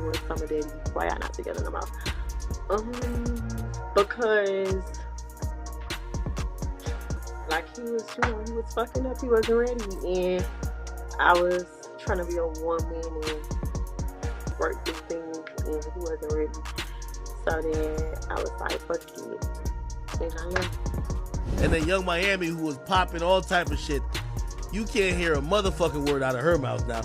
with Summer Diddy? Why y'all not together no more? Because like he was fucking up. He wasn't ready, and I was trying to be a woman and work this thing, and he wasn't ready. So then I was like, fuck it, and I left. And then Young Miami, who was popping all type of shit, you can't hear a motherfucking word out of her mouth now.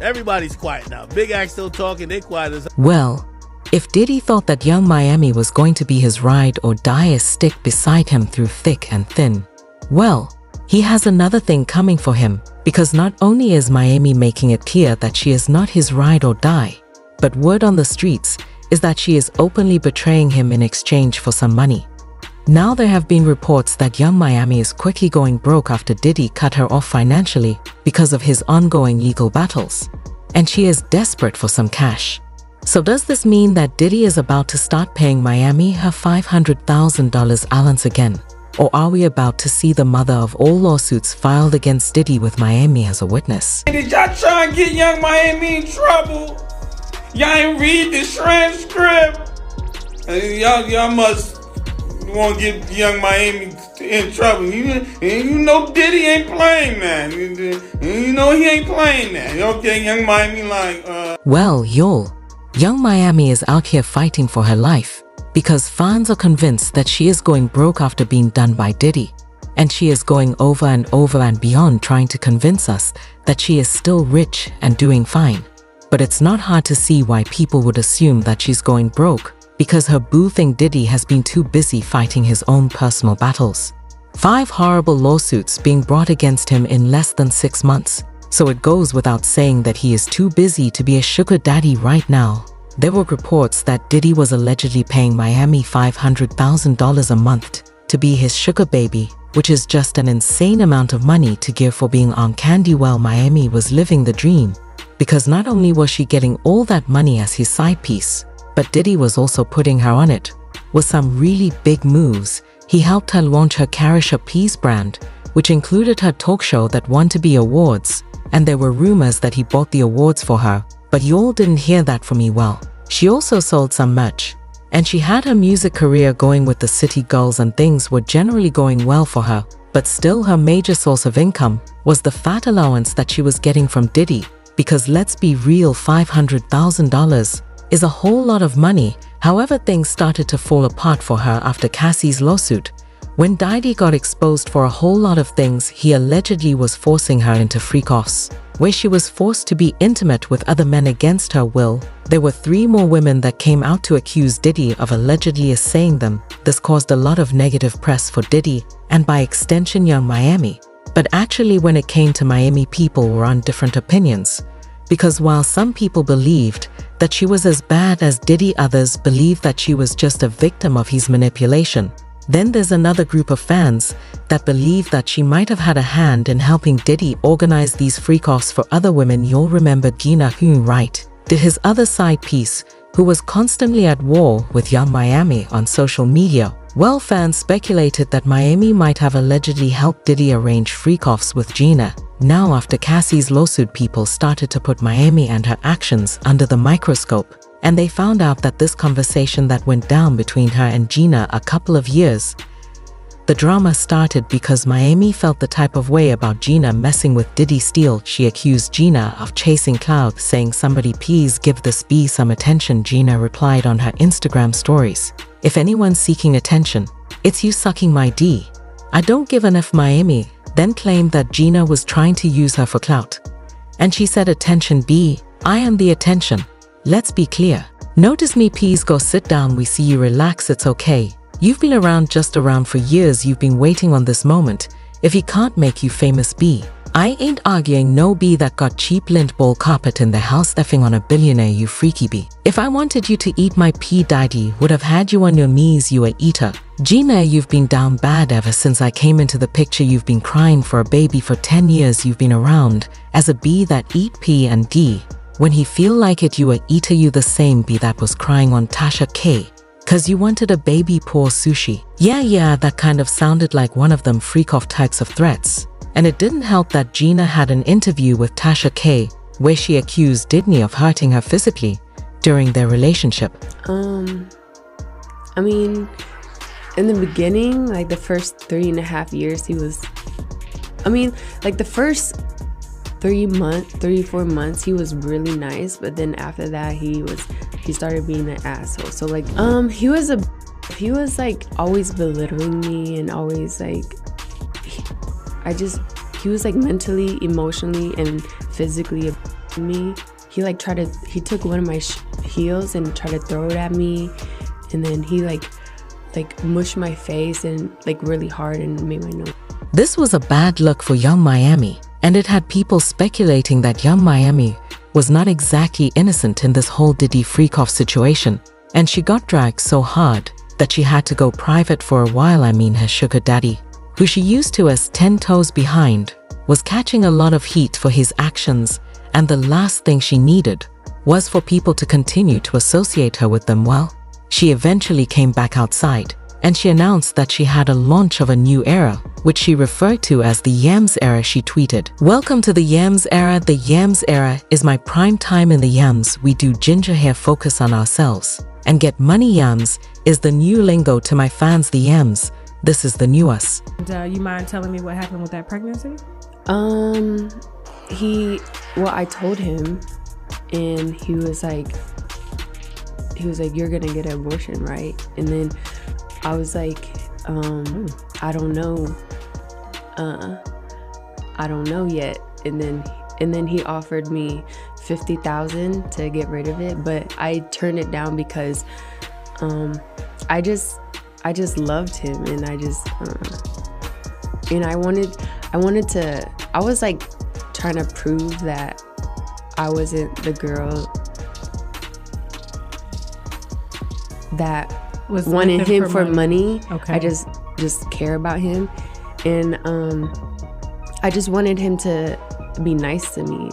Everybody's quiet now. Big Act still talking, they quiet as... Well, if Diddy thought that Young Miami was going to be his ride or die stick beside him through thick and thin, well, he has another thing coming for him, because not only is Miami making it clear that she is not his ride or die, but word on the streets is that she is openly betraying him in exchange for some money. Now there have been reports that Young Miami is quickly going broke after Diddy cut her off financially because of his ongoing legal battles, and she is desperate for some cash. So does this mean that Diddy is about to start paying Miami her $500,000 allowance again? Or are we about to see the mother of all lawsuits filed against Diddy with Miami as a witness? Did y'all try and get Young Miami in trouble? Y'all ain't read the transcript? Y'all must want to get Young Miami in trouble. You know Diddy ain't playing that. You know he ain't playing that. Okay, Young Miami like... Well, y'all, Young Miami is out here fighting for her life because fans are convinced that she is going broke after being done by Diddy. And she is going over and beyond trying to convince us that she is still rich and doing fine. But it's not hard to see why people would assume that she's going broke, because her boo thing Diddy has been too busy fighting his own personal battles. 5 horrible lawsuits being brought against him in less than 6 months. So it goes without saying that he is too busy to be a sugar daddy right now. There were reports that Diddy was allegedly paying Miami $500,000 a month to be his sugar baby, which is just an insane amount of money to give for being on candy while Miami was living the dream. Because not only was she getting all that money as his side piece, but Diddy was also putting her on it. With some really big moves, he helped her launch her Carisha Peas brand, which included her talk show that won to be awards, and there were rumors that he bought the awards for her, but y'all didn't hear that from me well. She also sold some merch, and she had her music career going with the City Girls and things were generally going well for her, but still her major source of income was the fat allowance that she was getting from Diddy, because let's be real, $500,000 is a whole lot of money. However, things started to fall apart for her after Cassie's lawsuit. When Diddy got exposed for a whole lot of things, he allegedly was forcing her into freak-offs, where she was forced to be intimate with other men against her will. There were 3 more women that came out to accuse Diddy of allegedly assaying them. This caused a lot of negative press for Diddy, and by extension Young Miami. But actually when it came to Miami, people were on different opinions. Because while some people believed that she was as bad as Diddy, others believed that she was just a victim of his manipulation. Then there's another group of fans that believe that she might have had a hand in helping Diddy organize these freak-offs for other women. You'll remember Gina, who, right, did his other side piece, who was constantly at war with Young Miami on social media. Well, fans speculated that Miami might have allegedly helped Diddy arrange freak-offs with Gina. Now, after Cassie's lawsuit, people started to put Miami and her actions under the microscope, and they found out that this conversation that went down between her and Gina a couple of years. The drama started because Miami felt the type of way about Gina messing with Diddy Steele. She accused Gina of chasing clout, saying, "Somebody please give this bee some attention." Gina replied on her Instagram stories, "If anyone's seeking attention, it's you sucking my D. I don't give an F." Miami then claimed that Gina was trying to use her for clout. And she said, "Attention B, I am the attention. Let's be clear. Notice me, please go sit down. We see you, relax, it's okay. You've been around, just around for years. You've been waiting on this moment. If he can't make you famous, B, I ain't arguing. No B that got cheap lint ball carpet in the house effing on a billionaire, you freaky B. If I wanted you to eat my P, Daddy would have had you on your knees, you a eater. Gina, you've been down bad ever since I came into the picture. You've been crying for a baby for 10 years. You've been around as a B that eat P and D. When he feel like it, you a eater. You the same B that was crying on Tasha K. Cause you wanted a baby, poor sushi. Yeah, that kind of sounded like one of them freak-off types of threats. And it didn't help that Gina had an interview with Tasha K, where she accused Diddy of hurting her physically, during their relationship? I mean, in the beginning, like the first 3.5 years, like the first 3-4 months, he was really nice. But then after that, he started being an asshole. So like, he was like always belittling me and always like, he was like mentally, emotionally, and physically me. He took one of my heels and tried to throw it at me, and then he like mushed my face and like really hard and made my nose. This was a bad look for Young Miami, and it had people speculating that Young Miami was not exactly innocent in this whole Diddy freak-off situation, and she got dragged so hard that she had to go private for a while. I mean, her sugar daddy, who she used to as 10 toes behind, was catching a lot of heat for his actions, and the last thing she needed was for people to continue to associate her with them. Well, she eventually came back outside, and she announced that she had a launch of a new era, which she referred to as the Yams era. She tweeted, "Welcome to the Yams era. The Yams era is my prime time in the Yams. We do ginger hair, focus on ourselves, and get money. Yams is the new lingo to my fans. The Yams, this is the new us." And, you mind telling me what happened with that pregnancy? I told him, and he was like, "You're gonna get an abortion, right?" And then I was like, I don't know. I don't know yet. And then he offered me $50,000 to get rid of it, but I turned it down because I just loved him, and I was like trying to prove that I wasn't the girl that Was wanted him for money. Okay. I just care about him, and I just wanted him to be nice to me.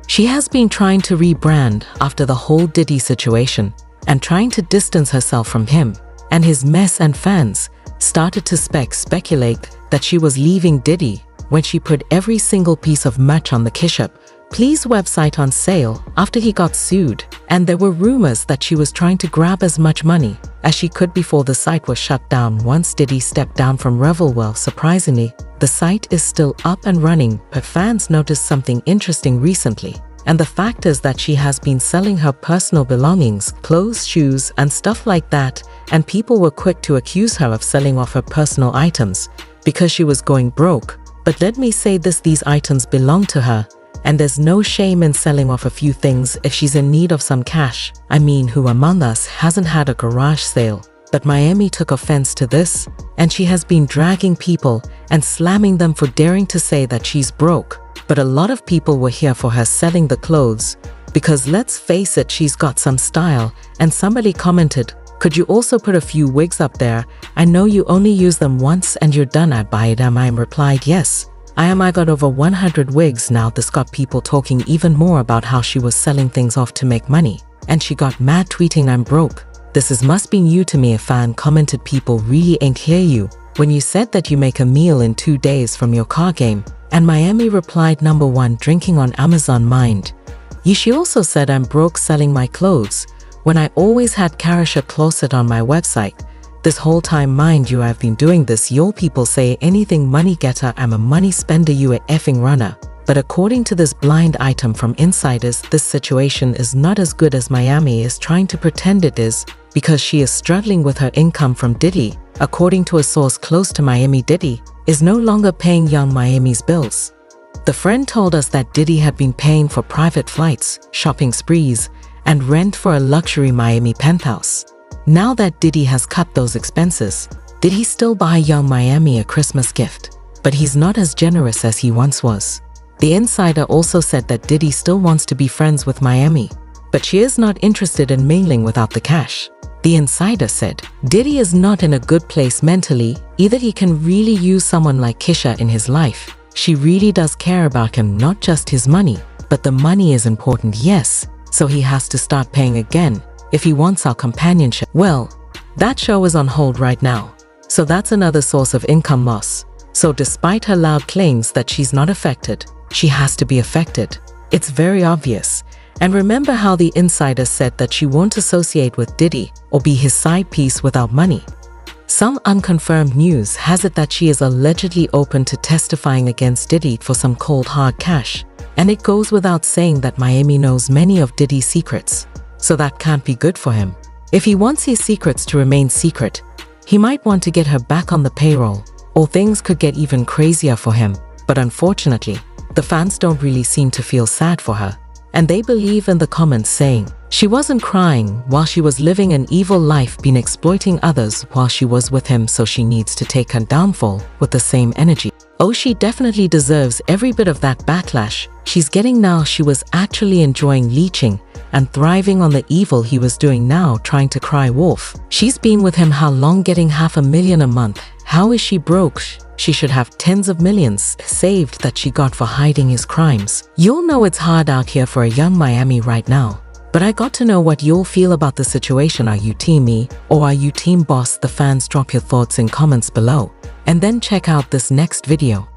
She has been trying to rebrand after the whole Diddy situation and trying to distance herself from him and his mess, and fans started to speculate that she was leaving Diddy when she put every single piece of merch on the Kishop Please website on sale after he got sued, and there were rumors that she was trying to grab as much money as she could before the site was shut down once Diddy stepped down from Revel. Well, surprisingly, the site is still up and running, but fans noticed something interesting recently. And the fact is that she has been selling her personal belongings, clothes, shoes, and stuff like that, and people were quick to accuse her of selling off her personal items because she was going broke. But let me say this, these items belong to her, and there's no shame in selling off a few things if she's in need of some cash. I mean, who among us hasn't had a garage sale? But Miami took offense to this, and she has been dragging people and slamming them for daring to say that she's broke. But a lot of people were here for her selling the clothes, because let's face it, she's got some style. And somebody commented, "Could you also put a few wigs up there? I know you only use them once and you're done. I buy it." I replied, "Yes, I got over 100 wigs now." This got people talking even more about how she was selling things off to make money. And she got mad tweeting, "I'm broke. Must be new to me." A fan commented, "People really ain't hear you when you said that you make a meal in 2 days from your car game." And Miami replied, "Number 1, drinking on Amazon mind. She also said, I'm broke selling my clothes when I always had Karasha closet on my website. This whole time, mind you, I've been doing this. Y'all people say anything money getter, I'm a money spender, you a effing runner." But according to this blind item from insiders, this situation is not as good as Miami is trying to pretend it is, because she is struggling with her income from Diddy. According to a source close to Miami, Diddy is no longer paying young Miami's bills. The friend told us that Diddy had been paying for private flights, shopping sprees, and rent for a luxury Miami penthouse. Now that Diddy has cut those expenses, did he still buy young Miami a Christmas gift? But he's not as generous as he once was. The insider also said that Diddy still wants to be friends with Miami, but she is not interested in mingling without the cash. The insider said, "Diddy is not in a good place mentally. Either he can really use someone like Kisha in his life. She really does care about him, not just his money, but the money is important, yes, so he has to start paying again if he wants our companionship." Well, that show is on hold right now, so that's another source of income loss. So despite her loud claims that she's not affected, she has to be affected. It's very obvious. And remember how the insider said that she won't associate with Diddy or be his side piece without money? Some unconfirmed news has it that she is allegedly open to testifying against Diddy for some cold hard cash. And it goes without saying that Miami knows many of Diddy's secrets, so that can't be good for him. If he wants his secrets to remain secret, he might want to get her back on the payroll, or things could get even crazier for him. But unfortunately, the fans don't really seem to feel sad for her, and they believe in the comments saying, she wasn't crying while she was living an evil life, been exploiting others while she was with him, so she needs to take her downfall with the same energy. Oh, she definitely deserves every bit of that backlash she's getting now. She was actually enjoying leeching and thriving on the evil he was doing, now trying to cry wolf. She's been with him how long, getting $500,000 a month? How is she broke? She should have tens of millions saved that she got for hiding his crimes. You'll know it's hard out here for a young Miami right now. But I got to know what you'll feel about the situation. Are you team me or are you team boss? The fans, drop your thoughts in comments below. And then check out this next video.